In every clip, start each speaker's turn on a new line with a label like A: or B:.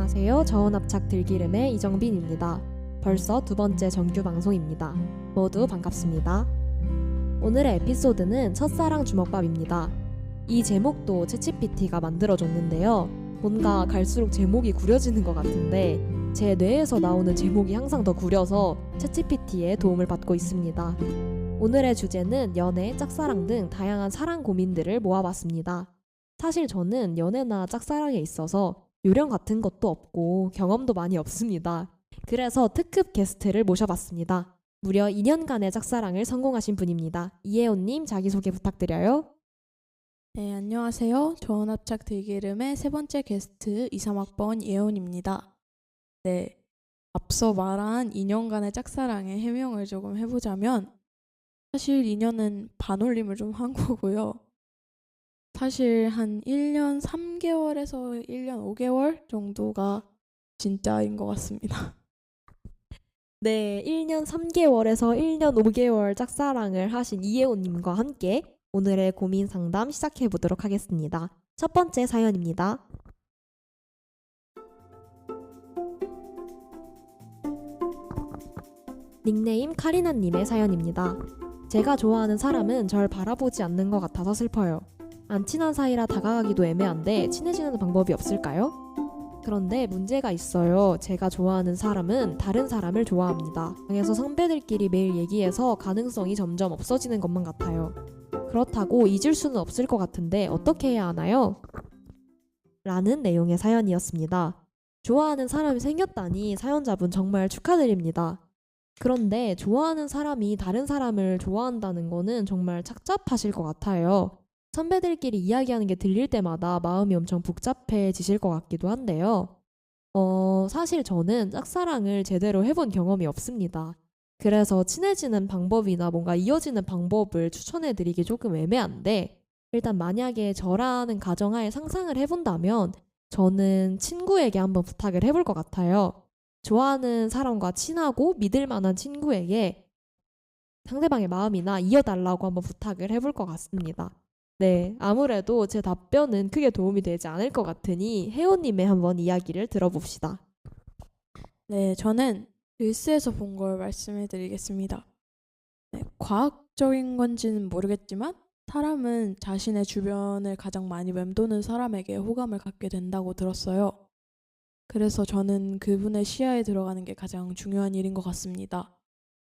A: 안녕하세요. 저온합작 들기름의 이정빈입니다. 벌써 두 번째 정규 방송입니다. 모두 반갑습니다. 오늘의 에피소드는 첫사랑 주먹밥입니다. 이 제목도 챗GPT가 만들어줬는데요. 뭔가 갈수록 제목이 구려지는 것 같은데 제 뇌에서 나오는 제목이 항상 더 구려서 챗GPT의 도움을 받고 있습니다. 오늘의 주제는 연애, 짝사랑 등 다양한 사랑 고민들을 모아봤습니다. 사실 저는 연애나 짝사랑에 있어서 요령 같은 것도 없고 경험도 많이 없습니다. 그래서 특급 게스트를 모셔봤습니다. 무려 2년간의 짝사랑을 성공하신 분입니다. 이혜원님 자기소개 부탁드려요.
B: 네, 안녕하세요. 저온합작 들기름의 세 번째 게스트 23학번 예원입니다. 네, 앞서 말한 2년간의 짝사랑의 해명을 조금 해보자면 사실 2년은 반올림을 좀 한 거고요. 사실 한 1년 3개월에서 1년 5개월 정도가 진짜인 것 같습니다.
A: 네, 1년 3개월에서 1년 5개월 짝사랑을 하신 이혜원님과 함께 오늘의 고민 상담 시작해 보도록 하겠습니다. 첫 번째 사연입니다. 닉네임 카리나님의 사연입니다. 제가 좋아하는 사람은 절 바라보지 않는 것 같아서 슬퍼요. 안 친한 사이라 다가가기도 애매한데 친해지는 방법이 없을까요? 그런데 문제가 있어요. 제가 좋아하는 사람은 다른 사람을 좋아합니다. 방에서 선배들끼리 매일 얘기해서 가능성이 점점 없어지는 것만 같아요. 그렇다고 잊을 수는 없을 것 같은데 어떻게 해야 하나요? 라는 내용의 사연이었습니다. 좋아하는 사람이 생겼다니 사연자분 정말 축하드립니다. 그런데 좋아하는 사람이 다른 사람을 좋아한다는 거는 정말 착잡하실 것 같아요. 선배들끼리 이야기하는 게 들릴 때마다 마음이 엄청 복잡해지실 것 같기도 한데요. 사실 저는 짝사랑을 제대로 해본 경험이 없습니다. 그래서 친해지는 방법이나 뭔가 이어지는 방법을 추천해드리기 조금 애매한데, 일단 만약에 저라는 가정하에 상상을 해본다면 저는 친구에게 한번 부탁을 해볼 것 같아요. 좋아하는 사람과 친하고 믿을 만한 친구에게 상대방의 마음이나 이어달라고 한번 부탁을 해볼 것 같습니다. 네, 아무래도 제 답변은 크게 도움이 되지 않을 것 같으니 혜원님의 한번 이야기를 들어봅시다.
B: 네, 저는 릴스에서 본 걸 말씀해 드리겠습니다. 네, 과학적인 건지는 모르겠지만 사람은 자신의 주변을 가장 많이 맴도는 사람에게 호감을 갖게 된다고 들었어요. 그래서 저는 그분의 시야에 들어가는 게 가장 중요한 일인 것 같습니다.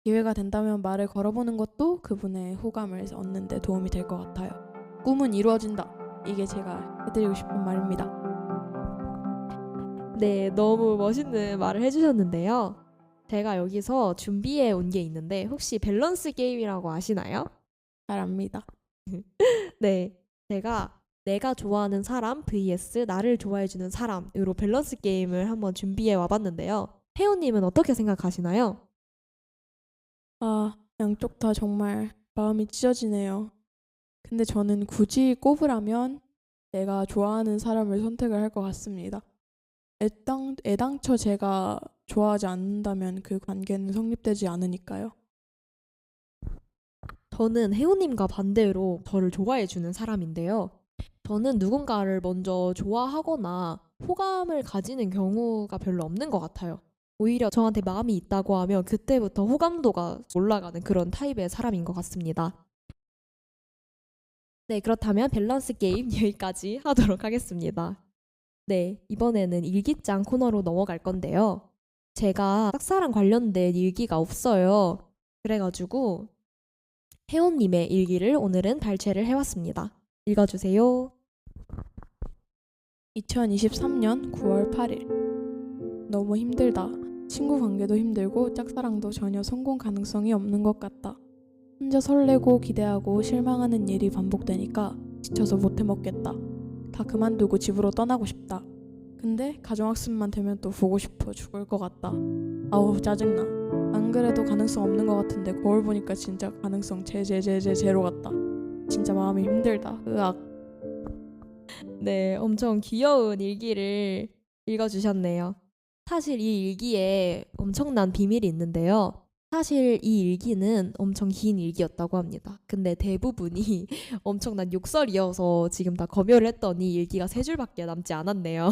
B: 기회가 된다면 말을 걸어보는 것도 그분의 호감을 얻는 데 도움이 될 것 같아요. 꿈은 이루어진다. 이게 제가 해드리고 싶은 말입니다.
A: 네, 너무 멋있는 말을 해주셨는데요. 제가 여기서 준비해 온 게 있는데 혹시 밸런스 게임이라고 아시나요?
B: 잘 압니다.
A: 네, 제가 내가 좋아하는 사람 vs 나를 좋아해주는 사람으로 밸런스 게임을 한번 준비해 와봤는데요. 혜원님은 어떻게 생각하시나요?
B: 아, 양쪽 다 정말 마음이 찢어지네요. 근데 저는 굳이 꼽으라면 내가 좋아하는 사람을 선택을 할 것 같습니다. 애당초 제가 좋아하지 않는다면 그 관계는 성립되지 않으니까요.
A: 저는 혜원님과 반대로 저를 좋아해주는 사람인데요. 저는 누군가를 먼저 좋아하거나 호감을 가지는 경우가 별로 없는 것 같아요. 오히려 저한테 마음이 있다고 하면 그때부터 호감도가 올라가는 그런 타입의 사람인 것 같습니다. 네, 그렇다면 밸런스 게임 여기까지 하도록 하겠습니다. 네, 이번에는 일기장 코너로 넘어갈 건데요. 제가 짝사랑 관련된 일기가 없어요. 그래가지고 혜원님의 일기를 오늘은 발췌를 해왔습니다. 읽어주세요.
B: 2023년 9월 8일. 너무 힘들다. 친구 관계도 힘들고 짝사랑도 전혀 성공 가능성이 없는 것 같다. 혼자 설레고 기대하고 실망하는 일이 반복되니까 지쳐서 못 해먹겠다. 다 그만두고 집으로 떠나고 싶다. 근데 가정학습만 되면 또 보고 싶어 죽을 것 같다. 아우 짜증나. 안 그래도 가능성 없는 것 같은데 거울 보니까 진짜 가능성 제로 같다. 진짜 마음이 힘들다. 으악.
A: 네, 엄청 귀여운 일기를 읽어주셨네요. 사실 이 일기에 엄청난 비밀이 있는데요. 사실 이 일기는 엄청 긴 일기였다고 합니다. 근데 대부분이 엄청난 욕설이어서 지금 다 검열을 했더니 일기가 세 줄밖에 남지 않았네요.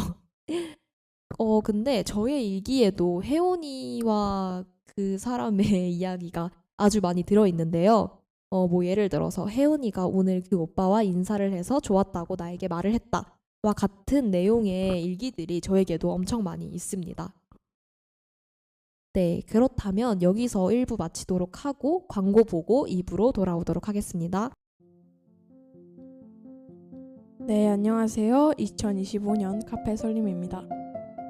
A: 근데 저의 일기에도 혜원이와 그 사람의 이야기가 아주 많이 들어있는데요. 뭐 예를 들어서 혜원이가 오늘 그 오빠와 인사를 해서 좋았다고 나에게 말을 했다. 와 같은 내용의 일기들이 저에게도 엄청 많이 있습니다. 네, 그렇다면 여기서 1부 마치도록 하고 광고 보고 2부로 돌아오도록 하겠습니다.
B: 네, 안녕하세요. 2025년 카페 설림입니다.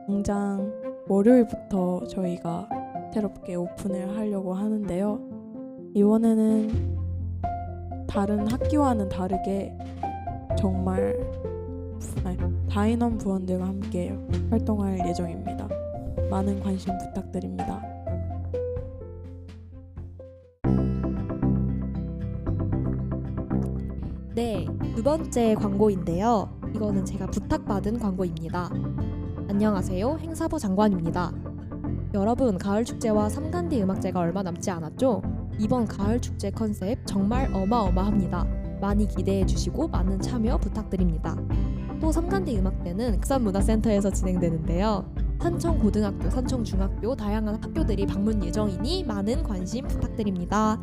B: 당장 월요일부터 저희가 새롭게 오픈을 하려고 하는데요. 이번에는 다른 학기와는 다르게 정말 다인원 부원들과 함께 활동할 예정입니다. 많은 관심 부탁드립니다.
A: 네, 두 번째 광고인데요. 이거는 제가 부탁받은 광고입니다. 안녕하세요. 행사부 장관입니다. 여러분, 가을 축제와 삼간디 음악제가 얼마 남지 않았죠? 이번 가을 축제 컨셉 정말 어마어마합니다. 많이 기대해 주시고 많은 참여 부탁드립니다. 또 삼간디 음악대는 익산문화센터에서 진행되는데요. 산청고등학교, 산청중학교 다양한 학교들이 방문 예정이니 많은 관심 부탁드립니다.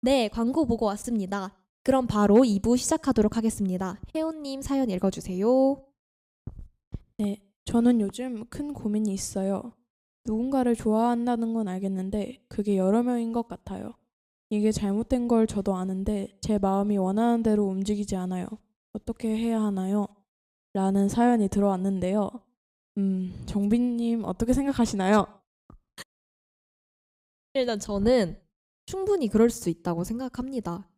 A: 네, 광고 보고 왔습니다. 그럼 바로 2부 시작하도록 하겠습니다. 혜원님 사연 읽어주세요.
B: 네, 저는 요즘 큰 고민이 있어요. 누군가를 좋아한다는 건 알겠는데 그게 여러 명인 것 같아요. 이게 잘못된 걸 저도 아는데 제 마음이 원하는 대로 움직이지 않아요. 어떻게 해야 하나요? 라는 사연이 들어왔는데요. 정빈님 어떻게 생각하시나요?
A: 일단 저는 충분히 그럴 수 있다고 생각합니다.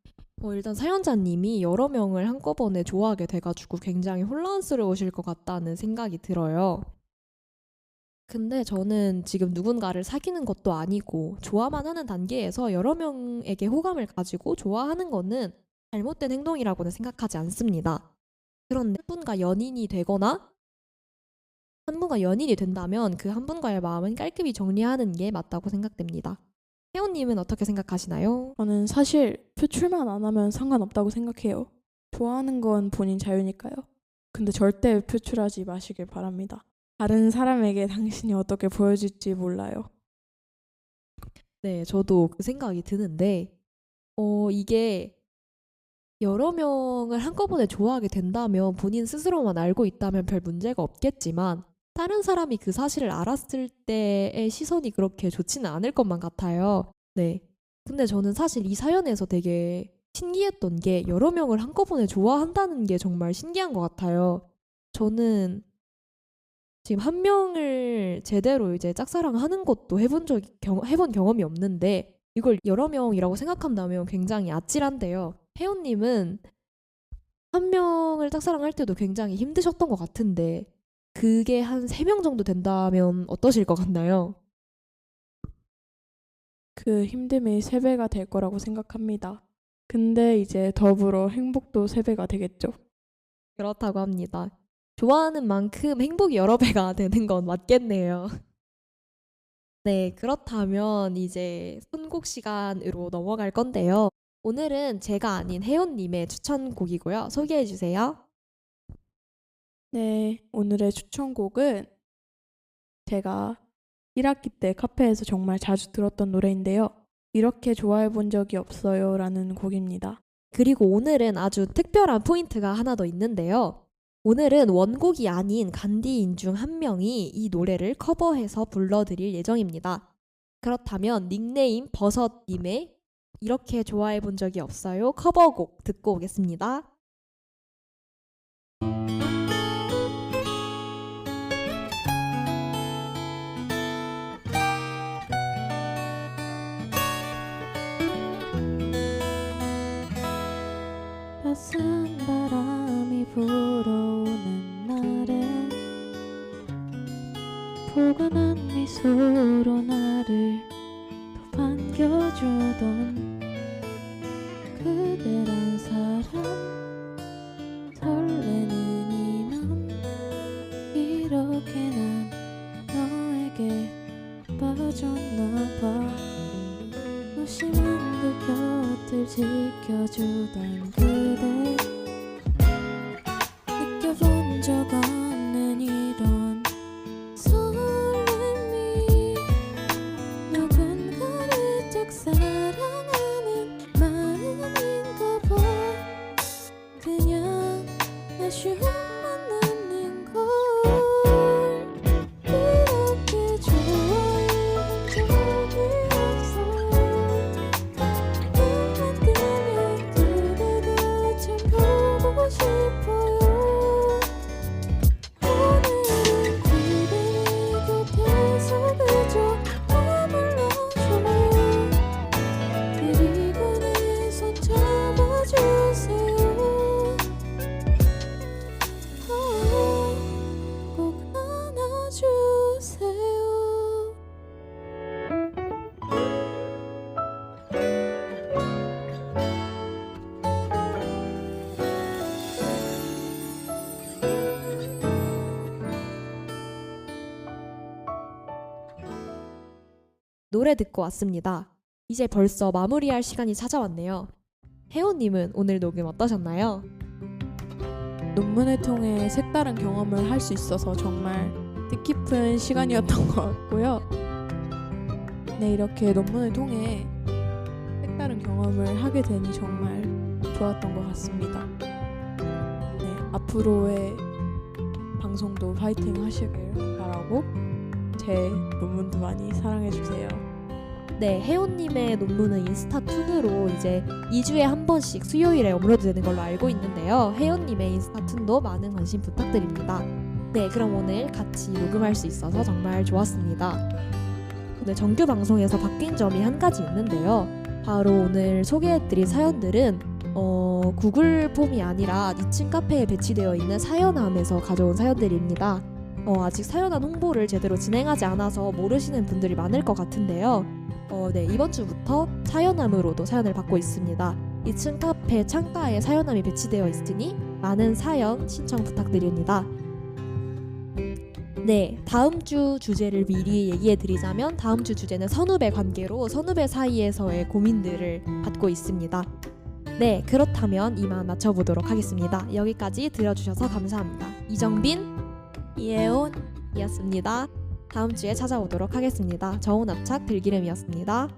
A: 일단 사연자님이 여러 명을 한꺼번에 좋아하게 돼가지고 굉장히 혼란스러우실 것 같다는 생각이 들어요. 근데 저는 지금 누군가를 사귀는 것도 아니고 좋아만 하는 단계에서 여러 명에게 호감을 가지고 좋아하는 거는 잘못된 행동이라고는 생각하지 않습니다. 그런데 한 분과 연인이 된다면 그 한 분과의 마음은 깔끔히 정리하는 게 맞다고 생각됩니다. 혜원님은 어떻게 생각하시나요?
B: 저는 사실 표출만 안 하면 상관없다고 생각해요. 좋아하는 건 본인 자유니까요. 근데 절대 표출하지 마시길 바랍니다. 다른 사람에게 당신이 어떻게 보여질지 몰라요.
A: 네, 저도 그 생각이 드는데, 이게 여러 명을 한꺼번에 좋아하게 된다면 본인 스스로만 알고 있다면 별 문제가 없겠지만, 다른 사람이 그 사실을 알았을 때의 시선이 그렇게 좋지는 않을 것만 같아요. 네. 근데 저는 사실 이 사연에서 되게 신기했던 게 여러 명을 한꺼번에 좋아한다는 게 정말 신기한 것 같아요. 저는 지금 한 명을 제대로 이제 짝사랑하는 것도 해본 경험이 없는데 이걸 여러 명이라고 생각한다면 굉장히 아찔한데요. 혜원님은 한 명을 짝사랑할 때도 굉장히 힘드셨던 것 같은데 그게 한 3명 정도 된다면 어떠실 것 같나요?
B: 그 힘듦이 3배가 될 거라고 생각합니다. 근데 이제 더불어 행복도 3배가 되겠죠.
A: 그렇다고 합니다. 좋아하는 만큼 행복이 여러 배가 되는 건 맞겠네요. 네, 그렇다면 이제 선곡 시간으로 넘어갈 건데요. 오늘은 제가 아닌 혜원님의 추천곡이고요. 소개해 주세요.
B: 네, 오늘의 추천곡은 제가 1학기 때 카페에서 정말 자주 들었던 노래인데요. 이렇게 좋아해 본 적이 없어요 라는 곡입니다.
A: 그리고 오늘은 아주 특별한 포인트가 하나 더 있는데요. 오늘은 원곡이 아닌 간디인 중 한 명이 이 노래를 커버해서 불러드릴 예정입니다. 그렇다면 닉네임 버섯님의 이렇게 좋아해 본 적이 없어요 커버곡 듣고 오겠습니다.
B: 따스한 바람이 불어오는 날에 포근한 미소로 나를 더 반겨주던 그대란 사람 설레는 이 맘 이렇게 난 너에게 빠졌나 봐 무심한 그 곁을 지켜주던 그대 아쉬움만 남는 걸 이렇게 좋아해 적이 없어 눈만 뜨면 그대가 참 보고 싶어요 오늘은 그대 곁에서 그저 머물러줘요 그리고 내 손 잡아주세요 꼭 안아주세요
A: 노래 듣고 왔습니다. 이제 벌써 마무리할 시간이 찾아왔네요. 혜원님은 오늘 녹음 어떠셨나요?
B: 논문을 통해 색다른 경험을 할 수 있어서 정말 뜻깊은 시간이었던 것 같고요. 네, 이렇게 논문을 통해 색다른 경험을 하게 되니 정말 좋았던 것 같습니다. 네, 앞으로의 방송도 파이팅 하시길 바라고 제 논문도 많이 사랑해주세요.
A: 네, 혜원님의 논문은 인스타툰으로 이제 2주에 한 번씩 수요일에 업로드되는 걸로 알고 있는데요. 혜원님의 인스타툰도 많은 관심 부탁드립니다. 네, 그럼 오늘 같이 녹음할 수 있어서 정말 좋았습니다. 오늘 정규 방송에서 바뀐 점이 한 가지 있는데요. 바로 오늘 소개해드린 사연들은 구글 폼이 아니라 니친 카페에 배치되어 있는 사연함에서 가져온 사연들입니다. 아직 사연함 홍보를 제대로 진행하지 않아서 모르시는 분들이 많을 것 같은데요. 네, 이번 주부터 사연함으로도 사연을 받고 있습니다. 2층 카페 창가에 사연함이 배치되어 있으니 많은 사연 신청 부탁드립니다. 네, 다음 주 주제를 미리 얘기해드리자면 다음 주 주제는 선후배 관계로 선후배 사이에서의 고민들을 받고 있습니다. 네, 그렇다면 이만 마쳐보도록 하겠습니다. 여기까지 들어주셔서 감사합니다. 이정빈, 이혜온이었습니다. 다음 주에 찾아오도록 하겠습니다. 저온 압착 들기름이었습니다.